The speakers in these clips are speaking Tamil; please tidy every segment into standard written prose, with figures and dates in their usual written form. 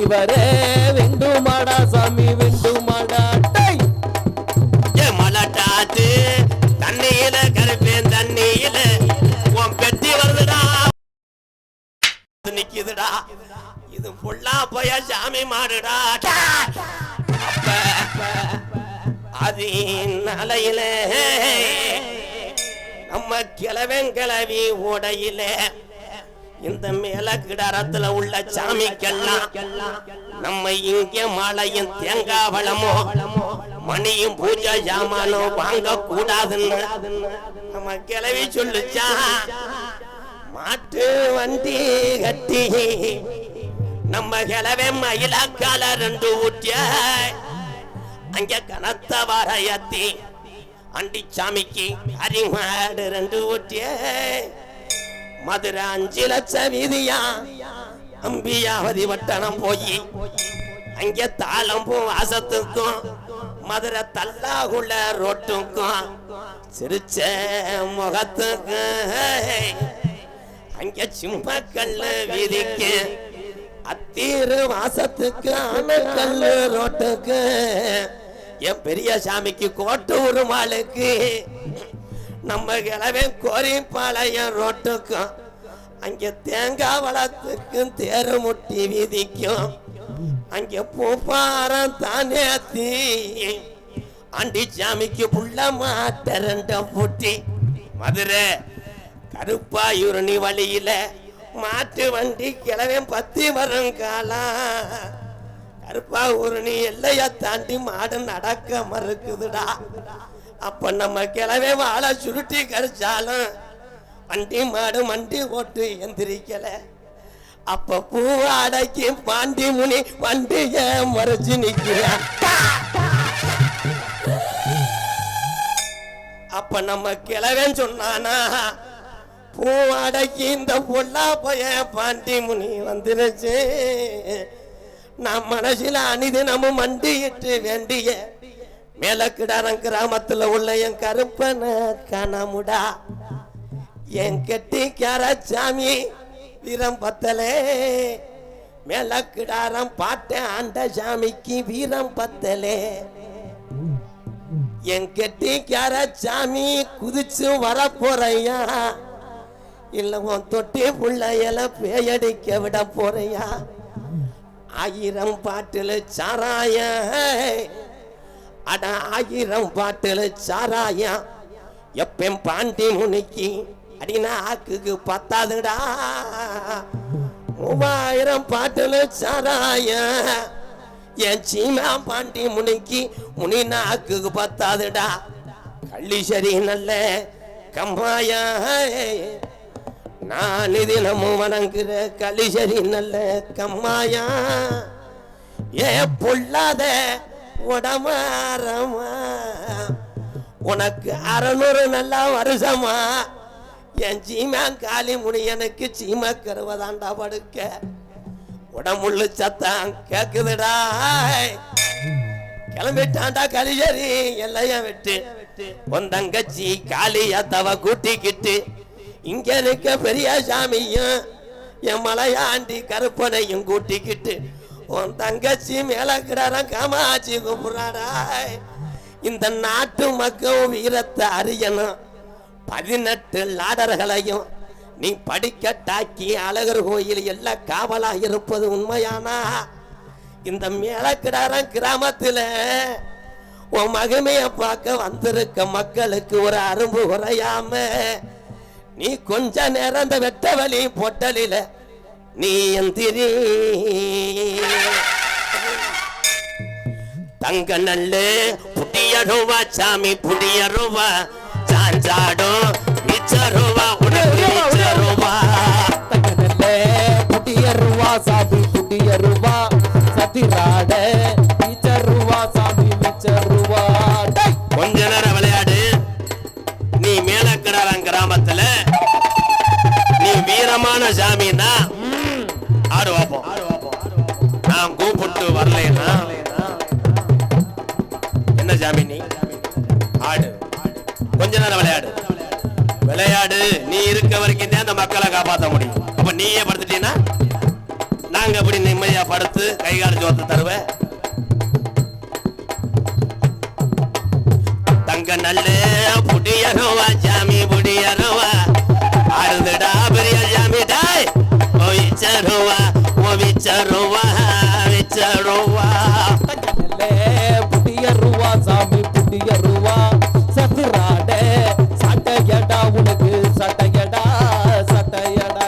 தலைவரே வெண்டுமாடா சாமி வெண்டுமாடா ஏ மலட்டாத்து தண்ணியில கருப்பேன் தண்ணியில உன் பெட்டி வருதுடா நிக்குதுடா இது புள்ளா போய சாமி மாடுடா அது நலையில நம்ம கிழவன் கிளவி ஓடையில இந்த மேல கிடாரத்துல உள்ள சாமிக்கெல்லாம் நம்ம இங்க மாலையும் தேங்காய் வளமோ மணியும் பூஜை ஜாமானோ வாங்க கூடாதுன்னு நம்ம கிளவி சொல்லுச்சா மாட்டு வண்டி கட்டி நம்ம கிளவே மயிலாக்கால 2 ஊட்டிய அங்க கனத்த வரையத்தி அண்டி சாமிக்கு அரிமாடு 2 ஊட்டிய மதுரை 5 லட்சம் வீதியா அம்பியாவதி வட்டணம் போய் அங்க தாளம்பூ வாசத்துக்கும் மதுரை தல்லாகுள்ள ரோட்டுக்கும் சிரிச்ச முகத்துக்கும் அங்க சிம்மக்கல்லு வீதிக்கு அத்தீரு வாசத்துக்கு ஆனக்கல்லு ரோட்டுக்கு என் பெரிய சாமிக்கு கோட்டூர் மாளுக்கு நம்ம கிளவே கோரிப்பாளையம் ரோட்டுக்கும் அங்க தேங்காய் வளத்துக்கும் தேரு முட்டி வீதிக்கும் அங்க பூப்பாரம் தானே அண்டி சாமிக்கு புள்ள மாட்ட 2 பூட்டி மதுரை கருப்பாயூரணி வழியில மாட்டு வண்டி கிளவே 10 வருங்காலா கருப்பாயூரணி எல்லைய தாண்டி மாடு நடக்க மறுக்குதுடா அப்ப நம்ம கிளவே வாழை சுருட்டி கடிச்சாலும் வண்டி மாடு மண்டி ஓட்டு எந்திரிக்கல அப்ப பூவாடைக்கு பாண்டி முனி வண்டிய மறைச்சு நிக்கிறான் அப்ப நம்ம கிளவேன்னு சொன்னானா பூவாடைக்கு இந்த பொல்லா போய பாண்டி முனி வந்துருச்சு நான் மனசுல அணிதினமும் மண்டியிட்டு வேண்டிய மேலக்கிடாரம் கிராமத்துல உள்ள என் கருப்பனை காணமுடா என் கெட்டிக்கார சாமி வீரம் பத்தலே மேலக்கிடாரம் பாட்ட ஆண்ட சாமிக்கு வீரம் பத்தலே என் கெட்டிக்கார சாமி குதிச்சு வரப்போறையா இல்ல உன் தொட்டி புள்ளையில பேயடிக்க விட போறையா 1000 பாட்டுல சாராய அட 1000 பாட்டுல சாராய எப்ப பாண்டி முனிக்கு அடினா ஆக்குக்கு பத்தாதுடா 3000 பாட்டுல சாராய என் சீமா பாண்டி முனிக்கு முனி நாக்குக்கு பத்தாதுடா கள்ளி சரி நல்ல கம்மாயா நான் தினமும் வணங்குற களிசரி நல்ல கம்மாயா ஏ பொல்லாத உடமாரமா உனக்கு 600 நல்லா வருஷமா என் சீமா காலி முனி எனக்கு சீமா கருவதாண்டா படுக்க உடம்புள்ள சத்தம் கேக்குதுடா கிளம்பிட்டாண்டா களிசரி எல்லைய விட்டு உன் தங்கச்சி காளியா தவ கூட்டிக்கிட்டு இங்க இருக்க பெரிய சாமியும் என் மலையாண்டி கருப்பனையும் கூட்டிக்கிட்டு உன் தங்கச்சி மேல கிடாரம் காமாச்சி கூப்பிடுறாடா இந்த நாட்டு மக்கள் வீரத்தை அறியணும் 18 லாடர்களையும் நீ படிக்கட்டாக்கி அழகர் கோயில் எல்லாம் காவலா இருப்பது உண்மையானா இந்த மேலக்கிடாரம் கிராமத்துல உன் மகிமைய பார்க்க வந்திருக்க மக்களுக்கு ஒரு அரும்பு குறையாம நீ கொஞ்ச நேரம் இந்த வெட்ட வழி பொட்டலில நீ எந்திரி தங்க நல்லு புடிய ரூபா சாமி புடிய ரூபா சாஞ்சாடும் மிச்ச ரூபா உடனே ரூபா தங்க நல்லு புடிய ரூபா சாமி புடிய ரூபா சதிராட மிச்ச ரூபா சாமி மிச்ச ரூபா கொஞ்ச நேரம் விளையாடு நீ மேலக்கிடாரம் கிராமத்துல நீ வீரமான சாமின்னா ஆடு வாப்போம் நான் கூப்பிட்டு வரலைன்னா என்ன சாமி நீ ஆடு கொஞ்ச நேரம் விளையாடு நீ இருக்க வரைக்கும் தான் அந்த மக்களை காப்பாற்ற முடியும் அப்ப நீயே படுத்துட்டீங்கன்னா நாங்க அப்படி நிம்மதியா பட படுத்து கை கால் ஜோத்து தருவேன். தங்க நல்ல புடியருவா சாமி புடியருவா ஆடுதுடா பெரிய சாமி டாய் ஓவிச்சருவா ஓவிச்சருவா விச்சருவா புடியருவா சாமி புடியருவா சதுராட சட்டையடா உனக்கு சட்டையடா சட்டையடா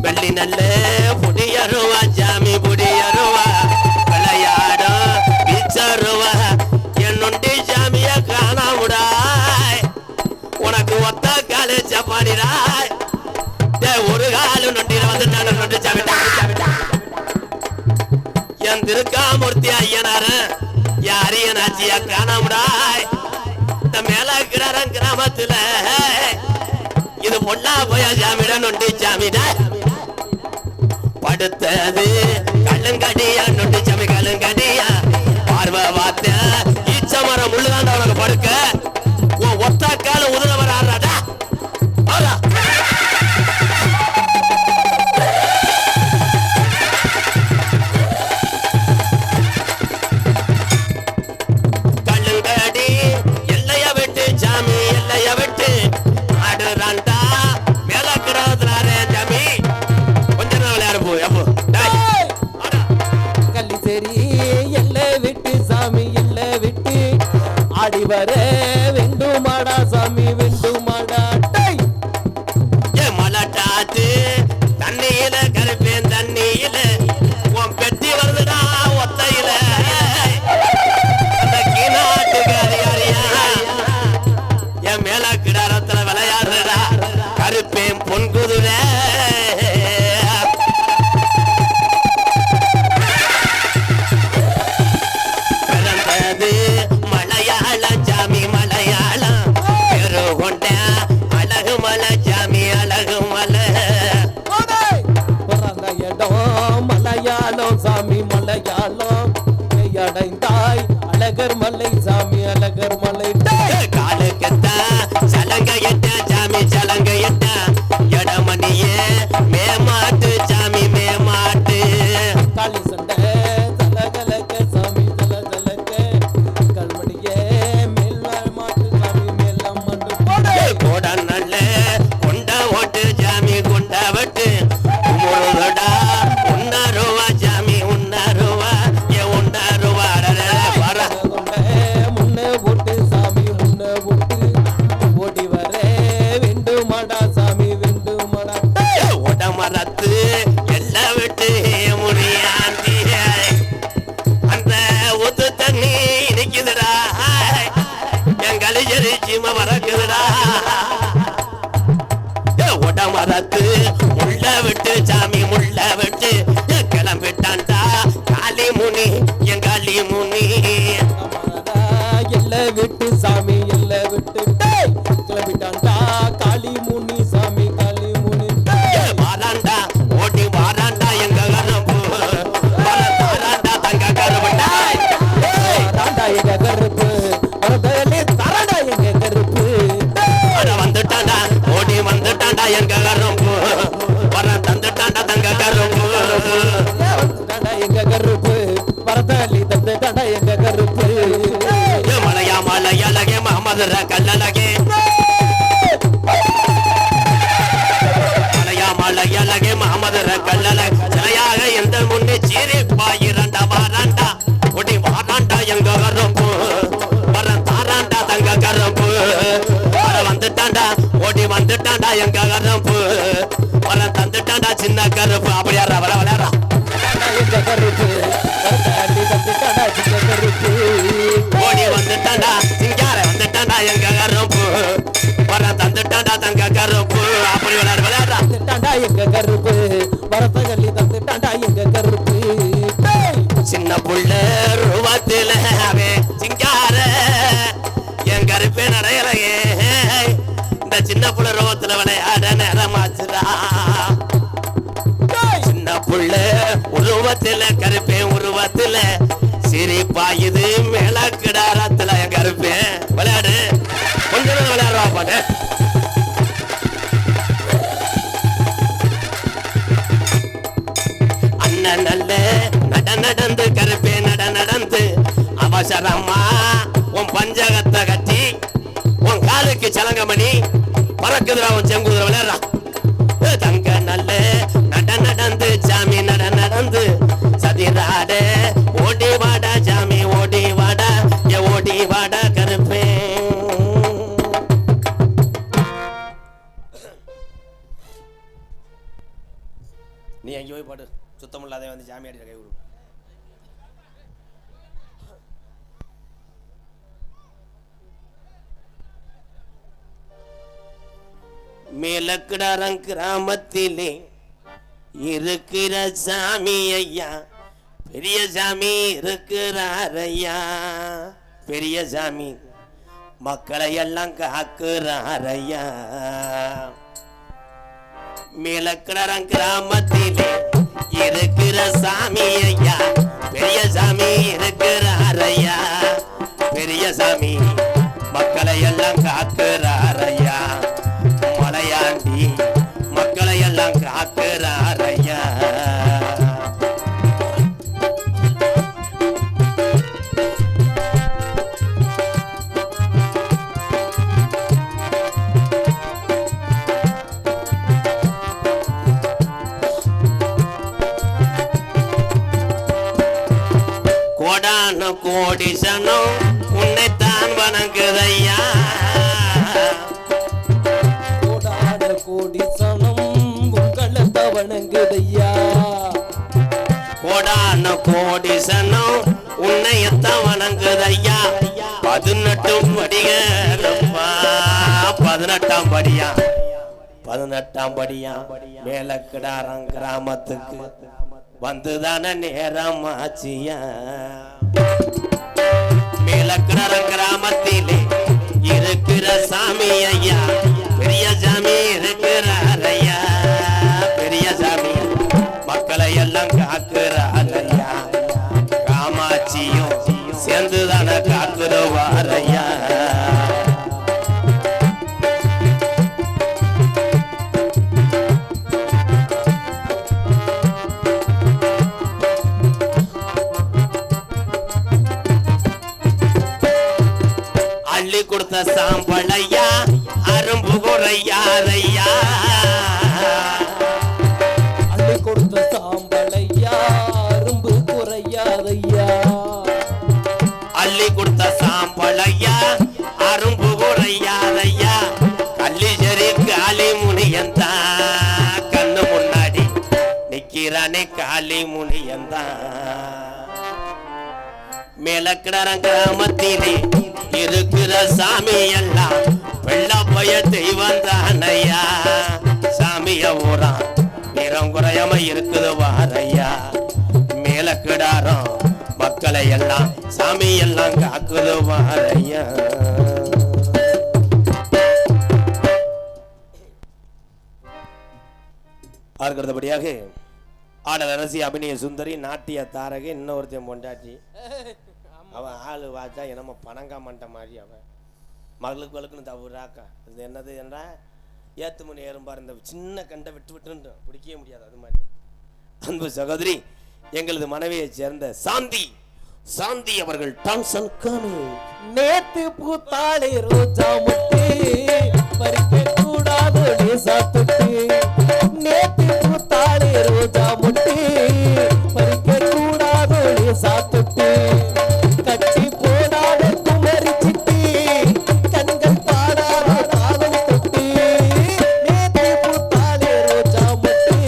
வெள்ளி நல்ல புடியருவா சாமி புடியருவா விளையாடும் விச்சருவா என்னொண்டி சாமிய காணாமுடாய் உனக்கு ஒத்த காலு சப்பாடிடாய் ஒரு காலு நொண்டில வந்து நான் நொண்டி சாமிட்டா என் திருக்காமூர்த்தி ஐயனாரு யாரையனாச்சியா காணாமுடாய் இந்த மேல கிடாரம் கிராமத்துல இது பொண்ணா போய சாமிடா நொண்டி சாமிடா படுத்தது கல்லுங்கடியா நொண்டி சாமி கல்லுங்கடியா பார்வை பார்த்த ஈச்சமரம் முள்ளுதாண்டா உனக்கு படுக்க உன் ஒத்த கால உதவ வராடா கல்லுங்கடி எல்லைய விட்டு சாமி எல்லைய விட்டு ஆடுறாண்டா மேல கிடாதுறாரே சாமி கொஞ்ச நாள் விளையாடு போ எப்போ கள்ளி சரி எல்லை விட்டு சாமி எல்லை விட்டு ஆடி வர வெண்டுமாடா சாமி வெண்டுமாடா ஏ மலட்டாத்து தண்ணியில கருப்பேன் தண்ணியில உன் பெட்டி வருதுடா ஒத்தையில அந்த கீநாட்டுக்காரியா என் மேல கிடாரத்துல விளையாடுறா கருப்பேன் பொன்குதுல பிறந்தது மலையாளம் சாமி மலையாளம் பெரு கொண்ட அழகு மலை சாமி அழகு மலை பிறந்த இடம் மலையாளம் சாமி மலையாளம் அடைந்தாய் அழகர் மலை சாமி அழகர் மலை காலுக்கத்தா சலங்கையட்ட சாமி சலங்கையட்ட எடமணியே மேமாட்டு சாமி மேமாட்டு காளி சண்டை தலகலக்க சாமி தலகலக்க கல்மணியே மேல் மாட்டு சாமி மேலம் மண்டு கோட நல்ல கொண்ட ஓட்டு சாமி கொண்ட வட்டு உமுழுதடா உன்னருவா சாமி உன்னருவா ஏ உன்னருவா வர முன்ன ஓட்டு சாமி முன்ன ஓட்டு ஓடி வர வெண்டுமாடா சாமி வெண்டுமாடா உடமரத்து எல்லாம் விட்டு முடியாண்டி அந்த ஒத்து தண்ணி நிக்குதுடா என் கலிஜரி சீம வரக்குதுடா உடமரத்து முள்ள விட்டு சாமி முள்ள விட்டு கிளம்பிட்டான்டா காளி முனி என் காளி முனி எல்லை விட்டு சாமி எல்லை விட்டு கிளம்பிட்டான்டா காளி முனி சாமி காளி முனி வாராண்டா ஓடி வாராண்டா எங்க கருப்பு தாராண்டா தங்க கருப்புண்டா தாண்டா எங்க கருப்பு வரதலே தரடா எங்க கருப்பு வந்துட்டாண்டா ஓடி வந்துட்டாண்டா எங்க கருப்பு வர தந்துட்டாண்டா தங்க கருப்பு தாண்டா எங்க கருப்பு வரதலே தந்துட்டாண்டா எங்க கருப்பு மலையா மலையழகே மமதுர கல்லழகே மலையா மலையழகே மமதுர கல்லழ சிலையாக எந்த முன்னே சீரி பாயிரண்டா வாராண்டா ஓடி வாராண்டா எங்க கருப்பு வர தாராண்டா தங்க கருப்பு வர வந்துட்டாண்டா ஓடி வந்துட்டாண்டா எங்க கருப்பு வர தந்துட்டாண்டா சின்ன கருப்பு அப்படியாரா வர விளையாடுறா எங்க கருப்பு வரதலே தந்துட்டாண்டா எங்க கருப்பு ஓடி வந்துட்டாண்டா சிங்கார வந்துட்டாண்டா எங்க கருப்பு வர தந்துட்டாண்டா தங்க கருப்பு அப்படி விளையாடுறா தந்துட்டாண்டா எங்க கருப்பு வரதலே தந்துட்டாண்டா எங்க கருப்பு சின்ன புள்ள ரூபத்தில சிங்கார என் கருப்பே நடையலையே இந்த சின்ன புள்ள ரூபத்துல விளையாட நேரமாச்சுடா சின்ன புள்ள உருவத்துல கருப்பே உருவத்துல சிரிப்பா இது மேல கிடாரத்துல என் கருப்பே விளையாடு கொஞ்ச நேரம் விளையாடுறா பாட்டு அண்ணன் நல்ல நடந்து கருப்பே நடந்து அவசரமா உன் பஞ்சகத்தை கட்டி உன் காலுக்கு சலங்கமணி பறக்குதுரா உன் செங்குதிரை விளையாடுறா தங்க நல்ல நடந்து சாமி நடந்து சதிராட ஓடி வாடா சாமி ஓடி வாடா ஓடி வாடா கருப்பே நீ எங்கே போய் பாடு சுத்தம் இல்லாத வந்து சாமி அடிக்கிற கை விடு மேலக்கிடாரங் கிராமத்திலே இருக்கிற சாமி ஐயா பெரிய சாமி இருக்கிறார் ஐயா பெரிய சாமி மக்களை எல்லாம் காக்குறார் ஐயா மேலக்கிடாரங் கிராமத்திலே இருக்கிற சாமி ஐயா பெரிய சாமி இருக்கிறார் ஐயா பெரிய சாமி மக்களை எல்லாம் காக்குறார் ஐயா மலையாண்டி மக்களை எல்லாம் காக்குறார் ஐயா கோடான கோடி சனம் உன்னைத்தான் வணங்குதையா கோடி சனம் உங்களை வணங்குதையா கோடான கோடி சனம் உன்னையத்தான் வணங்குதையா 18 படிகளப்பா 18ஆம் படியா 18ஆம் படியா மேலக்கிடாரங் கிராமத்துக்கு வந்துதான நேரம் ஆச்சியா மேலக்கிடாரங் கிராமத்திலே இருக்கிற சாமி ஐயா பெரிய சாமி இருக்கிறார் ஐயா பெரிய சாமி மக்களை எல்லாம் காக்குறார் ஐயா காமாட்சியும் சேர்ந்துதான காக்குறவார் ஐயா அள்ளி கொடுத்த சாம்பளையா அரும்பு குறையாதையா அள்ளி கொடுத்த சாம்பளையா அரும்பு குறையாதையா அள்ளி கொடுத்த சாம்பளையா அரும்பு குறையாதையா கள்ளி சரி காளி முனியந்தா கண்ணு முன்னாடி நிக்கிறானே காளி முனியந்தா மேலக்கிடாரங் கிராமத்திலே இருக்கிற சாமி எல்லாம் வெள்ளப்பய தெய்வம் தானையா சாமிய ஊரா நிறம் குறையாம இருக்குது வாரையா மேலக்கிடாரம் மக்களை எல்லாம் சாமி எல்லாம் காக்குது வாரையா அடுத்தபடியாக ஆடல் அரசி அபிநய சுந்தரி நாட்டிய தாரகை இன்னொருத்தையும் பொண்டாட்டி அவன் ஆளு வாச்சா என்னமோ பணங்கா மண்ட மாதிரி அவன் மகளுக்குன்னு தவறாக்கா இது என்னது என்றா ஏத்து மணி ஏறும்பார் இந்த சின்ன கண்டை விட்டு பிடிக்கவே முடியாது அது மாதிரி அன்பு சகோதரி எங்களது மனைவியை சேர்ந்த சாந்தி அவர்கள் டான்சன் காணு நேத்து பூத்தாளே ரோஜா முட்டி பறிக்க கூடாது சாத்துட்டு நேத்து பூத்தாளே ரோஜா முட்டி பறிக்க கூடாது சாத்துட்டு கட்டி போடாத குமரி சிட்டி கண்கள் பாடாத தாளம் தொட்டி நேத்து பூத்தாளே ரோஜா முட்டி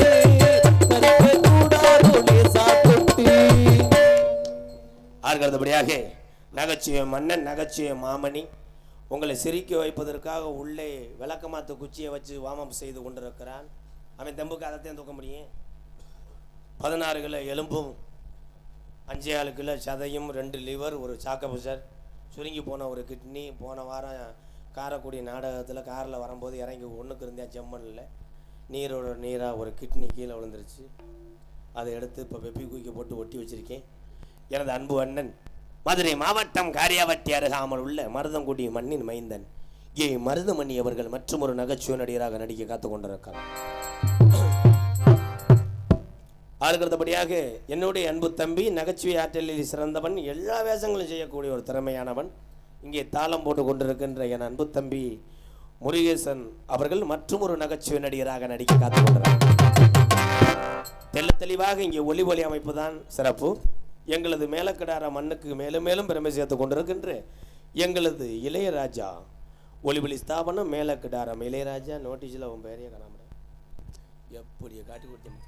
பறிக்க கூடாது சாத்துட்டு அடுத்தபடியாக நகைச்சுவை மன்னன் நகைச்சுவை மாமணி உங்களை சிரிக்க வைப்பதற்காக உள்ளே விளக்கமாத்து குச்சியை வச்சு வாமம் செய்து கொண்டிருக்கிறான் அவன் தெம்புக்கு அதைத்தான் தூக்க முடியும் 16 கிலோ எலும்பும் 5 கிலோ சதையும் 2 லிவர் ஒரு சாக்கபுசர் சுருங்கி போன ஒரு கிட்னி போன வாரம் காரைக்குடி நாடகத்தில் காரில் வரும்போது இறங்கி ஒன்றுக்கு இருந்தேன் செம்மண்ணில் நீரோட நீராக ஒரு கிட்னி கீழே விழுந்துருச்சு அதை எடுத்து இப்போ வெப்பி குயிக்க போட்டு ஒட்டி வச்சுருக்கேன் எனது அன்பு அண்ணன் மதுரை மாவட்டம் காரியாவட்டி அருகாமல் உள்ள மருதங்குடி மண்ணின் மைந்தன் ஏ மருதமணி அவர்கள் மற்றும் ஒரு நகைச்சுவை நடிகராக நடிக்க காத்துக் கொண்டிருக்கிறார். அதுக்கடுத்தபடியாக என்னுடைய அன்பு தம்பி நகைச்சுவை ஆற்றலில் சிறந்தவன், எல்லா வேஷங்களும் செய்யக்கூடிய ஒரு திறமையானவன், இங்கே தாளம் போட்டு கொண்டிருக்கின்ற என் அன்பு தம்பி முருகேசன் அவர்கள் மற்றும் ஒரு நகைச்சுவை நடிகராக நடிக்க காத்துக்கொண்டார். தெல்ல தெளிவாக இங்கே ஒலி ஒலி அமைப்பு தான் சிறப்பு. எங்களது மேலக்கிடார மண்ணுக்கு மேலும் மேலும் பெருமை சேர்த்து கொண்டிருக்கின்ற எங்களது இளையராஜா ஒலிபலி ஸ்தாபனம் மேலக்கிடாரம் இளையராஜா. நோட்டீஸில் அவன் பேரையே காணாம எப்படி காட்டி கொடுத்தேன்.